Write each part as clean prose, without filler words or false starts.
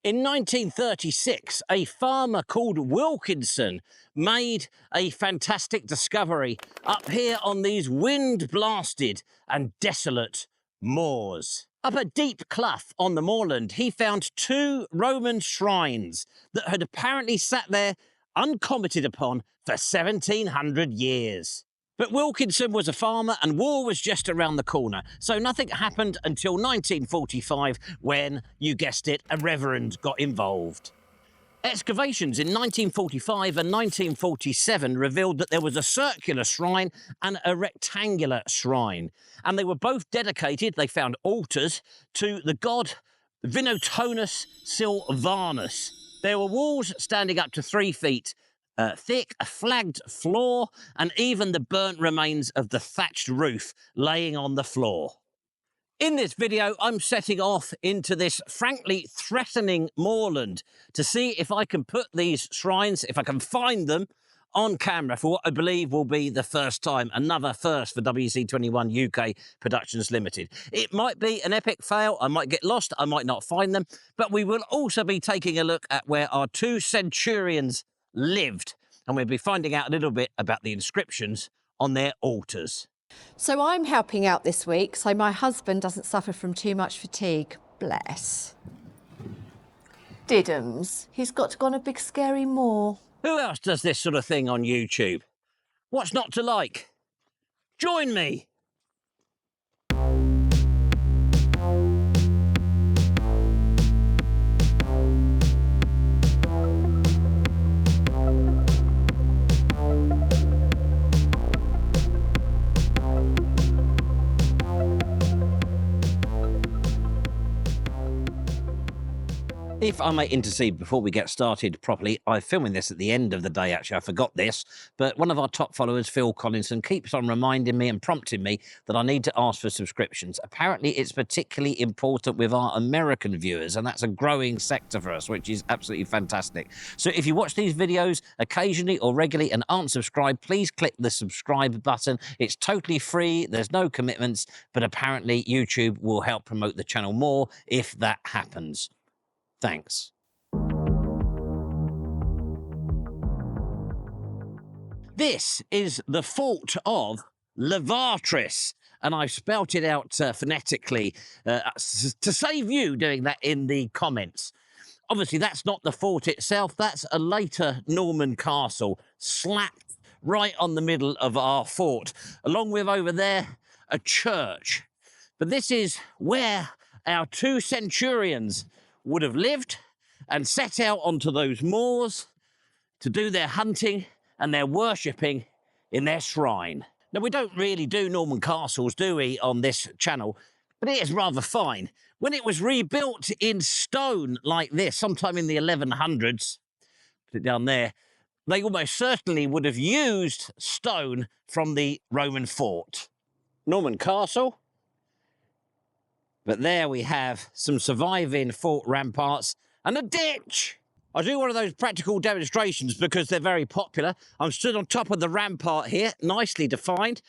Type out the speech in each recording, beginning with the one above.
In 1936, a farmer called Wilkinson made a fantastic discovery up here on these wind-blasted and desolate moors. Up a deep clough on the moorland, he found 2 Roman shrines that had apparently sat there uncommented upon for 1700 years. But Wilkinson was a farmer and war was just around the corner, so nothing happened until 1945 when, you guessed it, a reverend got involved. Excavations in 1945 and 1947 revealed that there was a circular shrine and a rectangular shrine, and they were both dedicated, they found altars, to the god Vinotonus Silvanus. There were walls standing up to 3 feet thick, a flagged floor, and even the burnt remains of the thatched roof laying on the floor. In this video, I'm setting off into this frankly threatening moorland to see if I can put these shrines, if I can find them, on camera for what I believe will be the first time, another first for WC21 UK Productions Limited. It might be an epic fail, I might get lost, I might not find them, but we will also be taking a look at where our 2 centurions lived, and we'll be finding out a little bit about the inscriptions on their altars. So I'm helping out this week so my husband doesn't suffer from too much fatigue. Bless. Diddums, he's got to go on a big scary moor. Who else does this sort of thing on YouTube? What's not to like? Join me! If I may intercede before we get started properly, I'm filming this at the end of the day, actually, I forgot this, but one of our top followers, Phil Collinson, keeps on reminding me and prompting me that I need to ask for subscriptions. Apparently, it's particularly important with our American viewers, and that's a growing sector for us, which is absolutely fantastic. So if you watch these videos occasionally or regularly and aren't subscribed, please click the subscribe button. It's totally free, there's no commitments, but apparently YouTube will help promote the channel more if that happens. Thanks. This is the fort of Lavatris, and I've spelt it out phonetically to save you doing that in the comments. Obviously, that's not the fort itself, that's a later Norman castle, slapped right on the middle of our fort, along with over there, a church. But this is where our 2 centurions would have lived and set out onto those moors to do their hunting and their worshipping in their shrine. Now, we don't really do Norman castles, do we, on this channel, but it is rather fine. When it was rebuilt in stone like this, sometime in the 1100s, put it down there, they almost certainly would have used stone from the Roman fort. Norman castle. But there we have some surviving fort ramparts and a ditch. I do one of those practical demonstrations because they're very popular. I'm stood on top of the rampart here, nicely defined.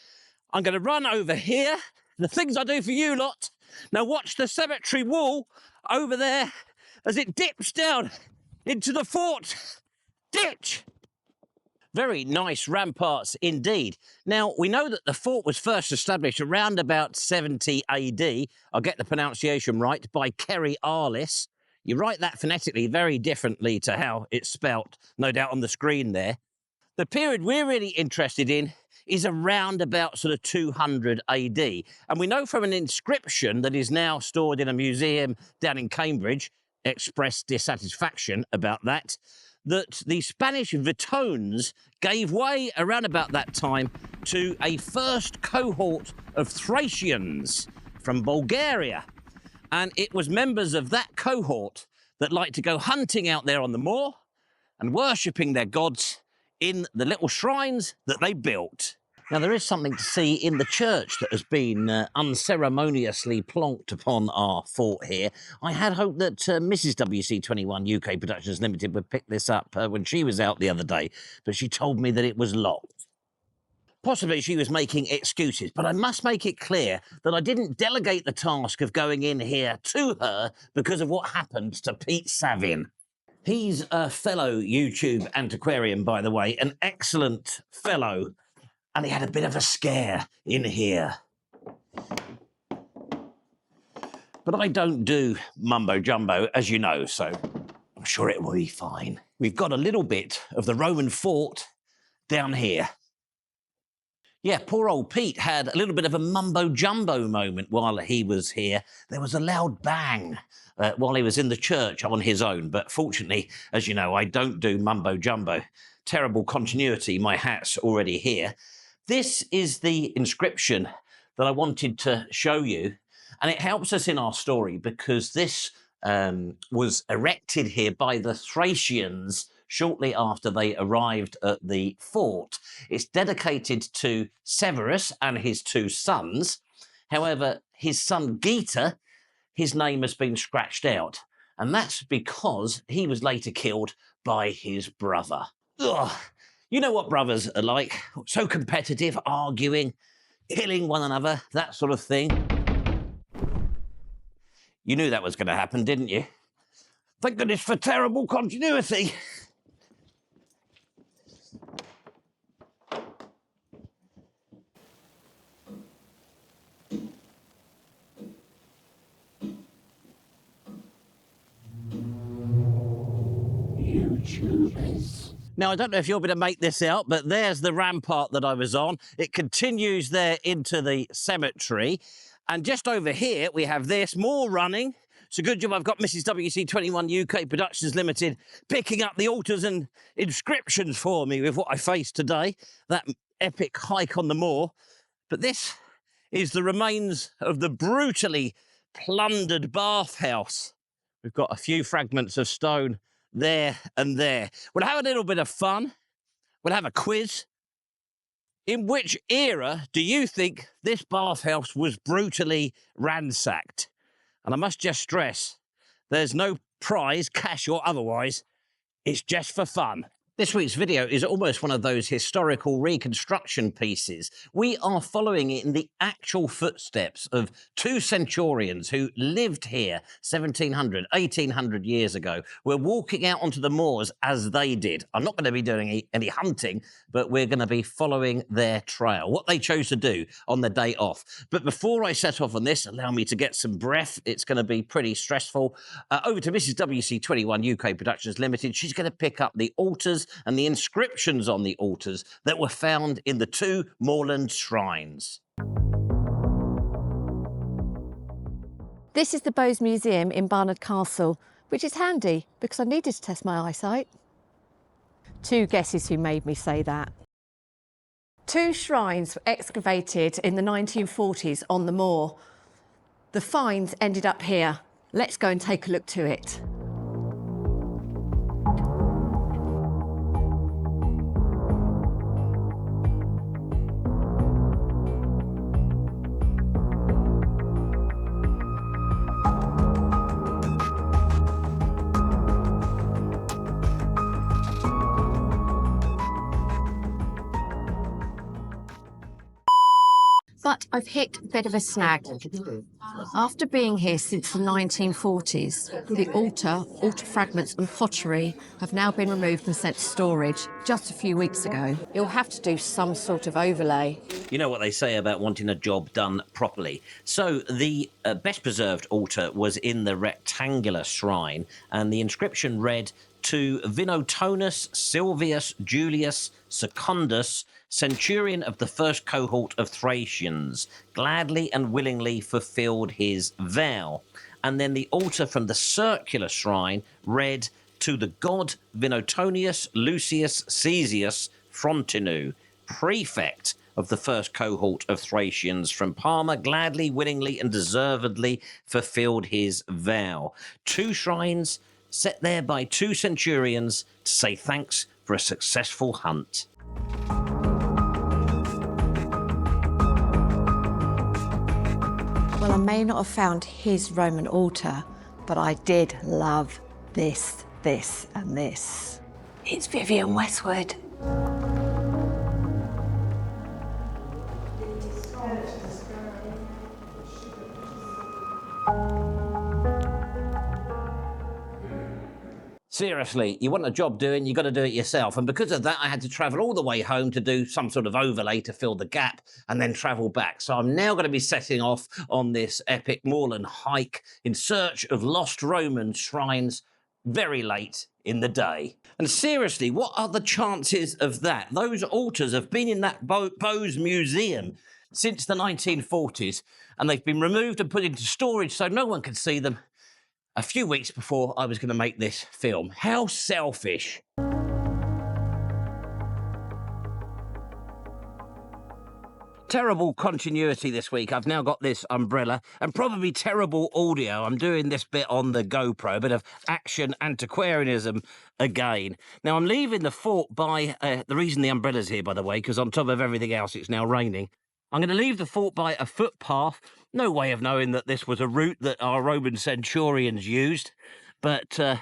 I'm going to run over here, the things I do for you lot. Now watch the cemetery wall over there as it dips down into the fort. Ditch! Very nice ramparts indeed. Now, we know that the fort was first established around about 70 AD, I'll get the pronunciation right, by Kerry Arliss. You write that phonetically very differently to how it's spelt, no doubt on the screen there. The period we're really interested in is around about sort of 200 AD. And we know from an inscription that is now stored in a museum down in Cambridge, expressed dissatisfaction about that, that the Spanish Vitones gave way around about that time to a first cohort of Thracians from Bulgaria. And it was members of that cohort that liked to go hunting out there on the moor and worshipping their gods in the little shrines that they built. Now, there is something to see in the church that has been unceremoniously plonked upon our fort here. I had hoped that Mrs. WC21 UK Productions Limited would pick this up when she was out the other day, but she told me that it was locked. Possibly she was making excuses, but I must make it clear that I didn't delegate the task of going in here to her because of what happened to Pete Savin. He's a fellow YouTube antiquarian, by the way, an excellent fellow, and he had a bit of a scare in here. But I don't do mumbo-jumbo, as you know, so I'm sure it will be fine. We've got a little bit of the Roman fort down here. Yeah, poor old Pete had a little bit of a mumbo-jumbo moment while he was here. There was a loud bang while he was in the church on his own. But fortunately, as you know, I don't do mumbo-jumbo. Terrible continuity, my hat's already here. This is the inscription that I wanted to show you. And it helps us in our story because this was erected here by the Thracians shortly after they arrived at the fort. It's dedicated to Severus and his two sons. However, his son Geta, his name has been scratched out. And that's because he was later killed by his brother. Ugh. You know what brothers are like. So competitive, arguing, killing one another, that sort of thing. You knew that was going to happen, didn't you? Thank goodness for terrible continuity. YouTubers. Now, I don't know if you'll be able to make this out, but there's the rampart that I was on. It continues there into the cemetery. And just over here, we have this, more running. It's a good job I've got Mrs. WC21 UK Productions Limited picking up the altars and inscriptions for me with what I face today, that epic hike on the moor. But this is the remains of the brutally plundered bathhouse. We've got a few fragments of stone there and there. We'll have a little bit of fun. We'll have a quiz. In which era do you think this bathhouse was brutally ransacked? And I must just stress, there's no prize, cash or otherwise. It's just for fun. This week's video is almost one of those historical reconstruction pieces. We are following in the actual footsteps of two centurions who lived here 1700, 1800 years ago. We're walking out onto the moors as they did. I'm not going to be doing any hunting, but we're going to be following their trail, what they chose to do on the day off. But before I set off on this, allow me to get some breath. It's going to be pretty stressful. Over to Mrs. WC21 UK Productions Limited. She's going to pick up the altars and the inscriptions on the altars that were found in the two moorland shrines. This is the Bowes Museum in Barnard Castle, which is handy because I needed to test my eyesight. Two guesses who made me say that. Two shrines were excavated in the 1940s on the moor. The finds ended up here. Let's go and take a look to it. But I've hit a bit of a snag. After being here since the 1940s, the altar fragments and pottery have now been removed and sent to storage just a few weeks ago. You'll have to do some sort of overlay. You know what they say about wanting a job done properly. So the best preserved altar was in the rectangular shrine, and the inscription read, "To Vinotonus Silvanus Julius Secundus, centurion of the first cohort of Thracians, gladly and willingly fulfilled his vow." And then the altar from the circular shrine read, "To the god Vinotonus Lucius Caesius Frontinu, prefect of the first cohort of Thracians from Parma, gladly, willingly and deservedly fulfilled his vow." Two shrines set there by two centurions to say thanks for a successful hunt. Well, I may not have found his Roman altar, but I did love this, and this. It's Vivienne Westwood. Seriously, you want a job doing, you've got to do it yourself. And because of that, I had to travel all the way home to do some sort of overlay to fill the gap and then travel back. So I'm now going to be setting off on this epic moorland hike in search of lost Roman shrines very late in the day. And seriously, what are the chances of that? Those altars have been in that Bowes Museum since the 1940s, and they've been removed and put into storage so no one can see them a few weeks before I was going to make this film. How selfish. Terrible continuity this week. I've now got this umbrella and probably terrible audio. I'm doing this bit on the GoPro, a bit of action antiquarianism again. Now, I'm leaving the fort by, the reason the umbrella's here, by the way, because on top of everything else, it's now raining. I'm going to leave the fort by a footpath. No way of knowing that this was a route that our Roman centurions used, but they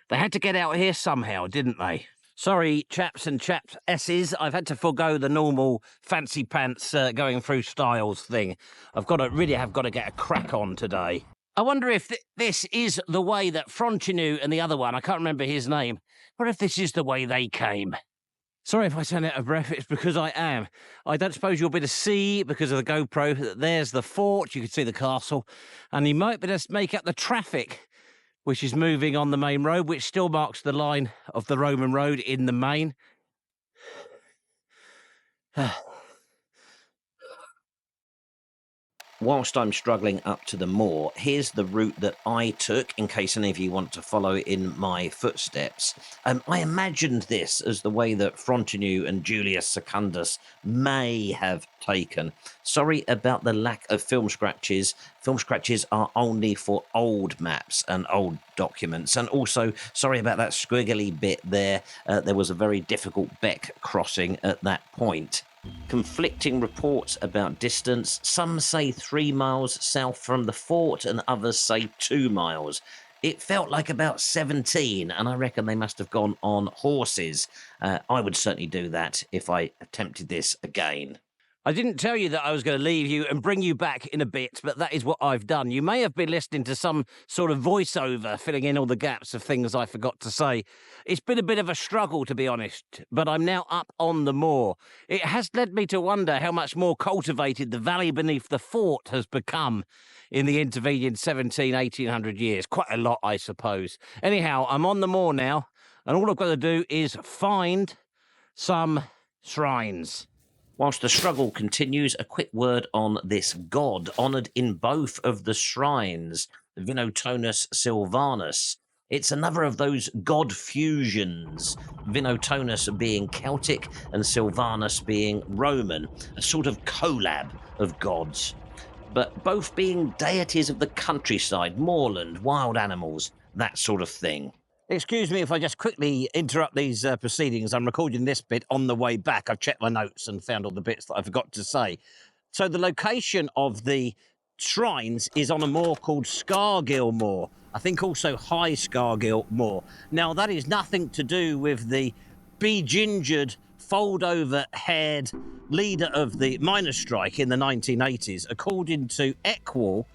had to get out here somehow, didn't they? Sorry, chaps and chapsesses, I've had to forego the normal fancy pants going through styles thing. I've got to get a crack on today. I wonder if this is the way that Frontinu and the other one, I can't remember his name, or if this is the way they came. Sorry if I sound out of breath, it's because I am. I don't suppose you'll be able to see, because of the GoPro, that there's the fort, you can see the castle, and you might be able to make up the traffic, which is moving on the main road, which still marks the line of the Roman road in the main. Whilst I'm struggling up to the moor, here's the route that I took, in case any of you want to follow in my footsteps. I imagined this as the way that Frontinu and Julius Secundus may have taken. Sorry about the lack of film scratches. Film scratches are only for old maps and old documents. And also, sorry about that squiggly bit there. There was a very difficult beck crossing at that point. Conflicting reports about distance. Some say 3 miles south from the fort and others say 2 miles. It felt like about 17, and I reckon they must have gone on horses. I would certainly do that if I attempted this again. I didn't tell you that I was going to leave you and bring you back in a bit, but that is what I've done. You may have been listening to some sort of voiceover filling in all the gaps of things I forgot to say. It's been a bit of a struggle, to be honest, but I'm now up on the moor. It has led me to wonder how much more cultivated the valley beneath the fort has become in the intervening 1800 years. Quite a lot, I suppose. Anyhow, I'm on the moor now, and all I've got to do is find some shrines. Whilst the struggle continues, a quick word on this god, honoured in both of the shrines, Vinotonus Silvanus. It's another of those god fusions, Vinotonus being Celtic and Silvanus being Roman, a sort of collab of gods, but both being deities of the countryside, moorland, wild animals, that sort of thing. Excuse me if I just quickly interrupt these proceedings. I'm recording this bit on the way back. I've checked my notes and found all the bits that I forgot to say. So the location of the shrines is on a moor called Scargill Moor. I think also High Scargill Moor. Now, that is nothing to do with the be-gingered, fold-over-haired leader of the miners' strike in the 1980s. According to Equal,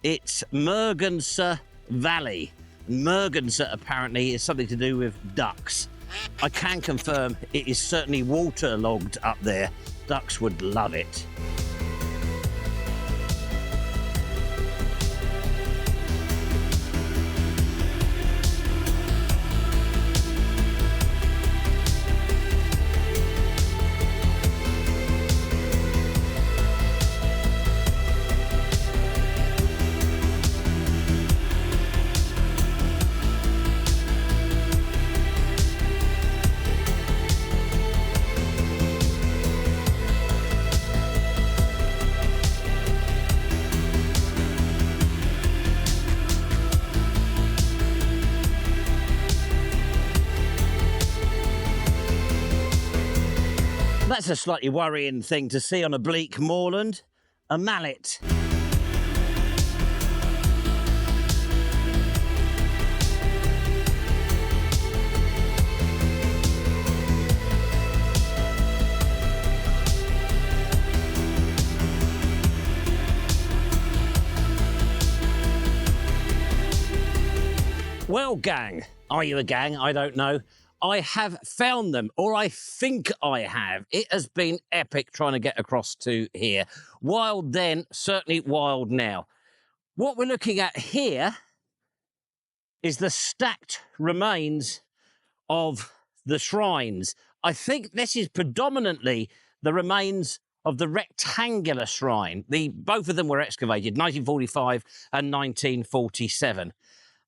it's Merganser Valley. Merganser apparently is something to do with ducks. I can confirm it is certainly waterlogged up there. Ducks would love it. That's a slightly worrying thing to see on a bleak moorland. A mallet. Well, gang, Are you a gang? I don't know. I have found them, or I think I have. It has been epic trying to get across to here. Wild then, certainly wild now. What we're looking at here is the stacked remains of the shrines. I think this is predominantly the remains of the rectangular shrine. Both of them were excavated, 1945 and 1947.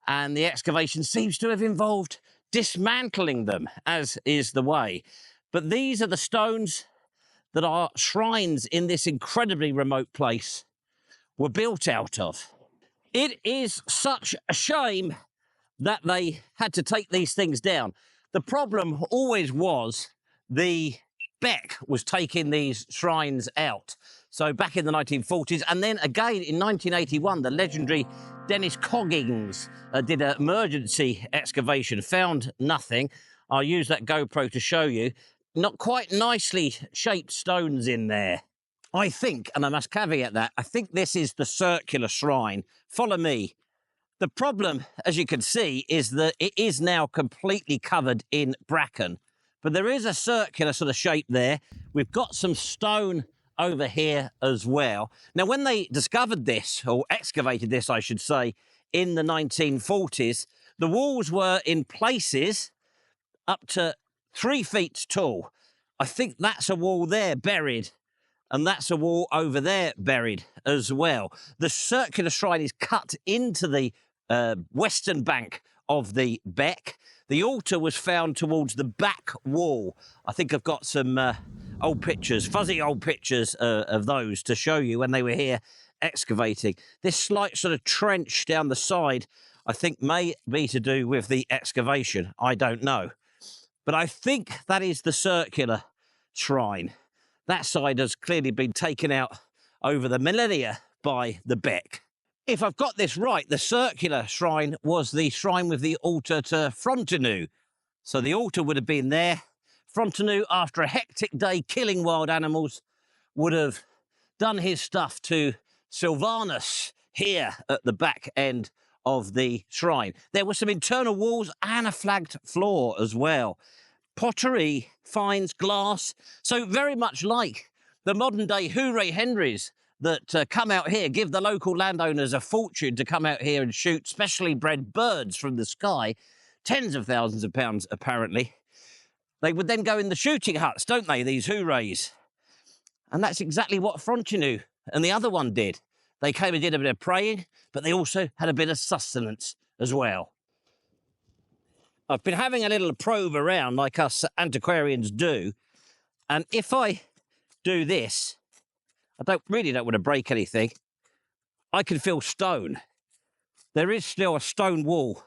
And the excavation seems to have involved dismantling them, as is the way. But these are the stones that our shrines in this incredibly remote place were built out of. It is such a shame that they had to take these things down. The problem always was the Beck was taking these shrines out. So back in the 1940s, and then again in 1981, the legendary Dennis Coggins did an emergency excavation, found nothing. I'll use that GoPro to show you. Not quite nicely shaped stones in there. I think, and I must caveat that, I think this is the circular shrine. Follow me. The problem, as you can see, is that it is now completely covered in bracken. But there is a circular sort of shape there. We've got some stone over here as well. Now, when they discovered this, or excavated this, I should say, in the 1940s, the walls were in places up to 3 feet tall. I think that's a wall there buried, and that's a wall over there buried as well. The circular shrine is cut into the western bank of the Beck. The altar was found towards the back wall. I think I've got some old pictures, fuzzy old pictures of those to show you when they were here excavating. This slight sort of trench down the side, I think may be to do with the excavation. I don't know. But I think that is the circular shrine. That side has clearly been taken out over the millennia by the Beck. If I've got this right, the circular shrine was the shrine with the altar to Frontinu. So the altar would have been there. Frontinu, after a hectic day killing wild animals, would have done his stuff to Silvanus here at the back end of the shrine. There were some internal walls and a flagged floor as well. Pottery, finds, glass. So very much like the modern day hooray Henrys that come out here, give the local landowners a fortune to come out here and shoot specially bred birds from the sky, tens of thousands of pounds apparently. They would then go in the shooting huts, don't they, these hoorays? And that's exactly what Frontinu and the other one did. They came and did a bit of praying, but they also had a bit of sustenance as well. I've been having a little probe around like us antiquarians do, and if I do this, I really don't want to break anything. I can feel stone. There is still a stone wall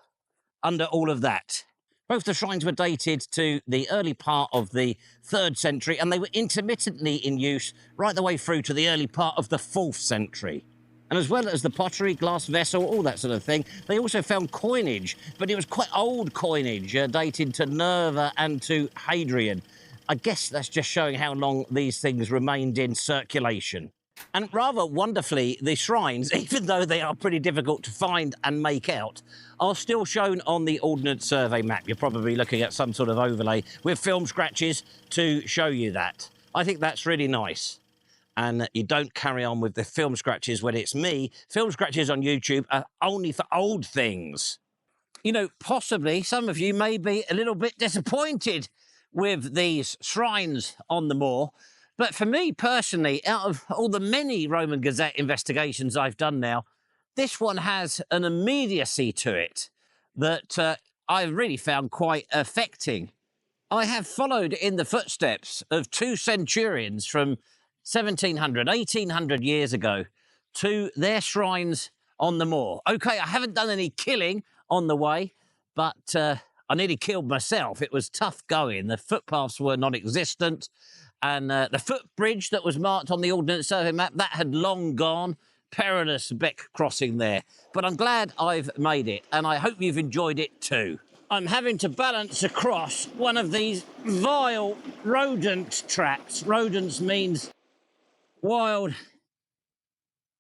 under all of that. Both the shrines were dated to the early part of the 3rd century, and they were intermittently in use right the way through to the early part of the 4th century. And as well as the pottery, glass vessel, all that sort of thing, they also found coinage, but it was quite old coinage, dated to Nerva and to Hadrian. I guess that's just showing how long these things remained in circulation. And rather wonderfully, the shrines, even though they are pretty difficult to find and make out, are still shown on the Ordnance Survey map. You're probably looking at some sort of overlay with film scratches to show you that. I think that's really nice. And you don't carry on with the film scratches when it's me. Film scratches on YouTube are only for old things. You know, possibly some of you may be a little bit disappointed with these shrines on the moor. But for me personally, out of all the many Roman Gazette investigations I've done now, this one has an immediacy to it that I've really found quite affecting. I have followed in the footsteps of 2 centurions from 1700, 1800 years ago to their shrines on the moor. Okay, I haven't done any killing on the way, but I nearly killed myself. It was tough going. The footpaths were non-existent, and the footbridge that was marked on the Ordnance Survey map, that had long gone. Perilous beck crossing there. But I'm glad I've made it, and I hope you've enjoyed it too. I'm having to balance across one of these vile rodent tracks. Rodents means wild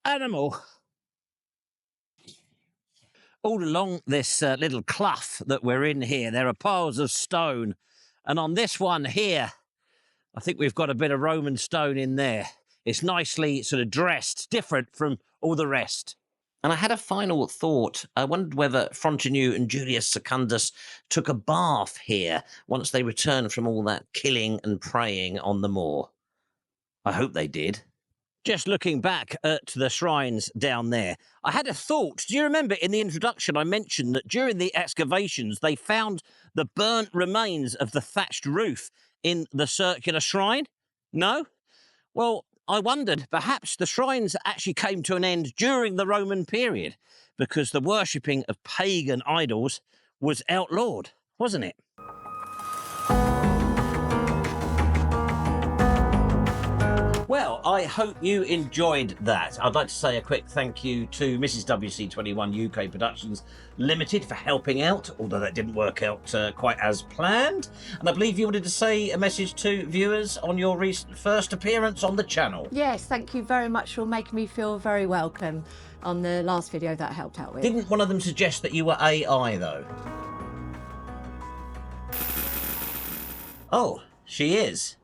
animal. All along this little clough that we're in here, there are piles of stone. And on this one here, I think we've got a bit of Roman stone in there. It's nicely sort of dressed, different from all the rest. And I had a final thought. I wondered whether Frontinu and Julius Secundus took a bath here once they returned from all that killing and praying on the moor. I hope they did. Just looking back at the shrines down there, I had a thought. Do you remember in the introduction I mentioned that during the excavations they found the burnt remains of the thatched roof in the circular shrine? No? Well, I wondered perhaps the shrines actually came to an end during the Roman period because the worshipping of pagan idols was outlawed, wasn't it? Well, I hope you enjoyed that. I'd like to say a quick thank you to Mrs. WC21 UK Productions Limited for helping out, although that didn't work out quite as planned. And I believe you wanted to say a message to viewers on your first appearance on the channel. Yes, thank you very much for making me feel very welcome on the last video that I helped out with. Didn't one of them suggest that you were AI, though? Oh, she is.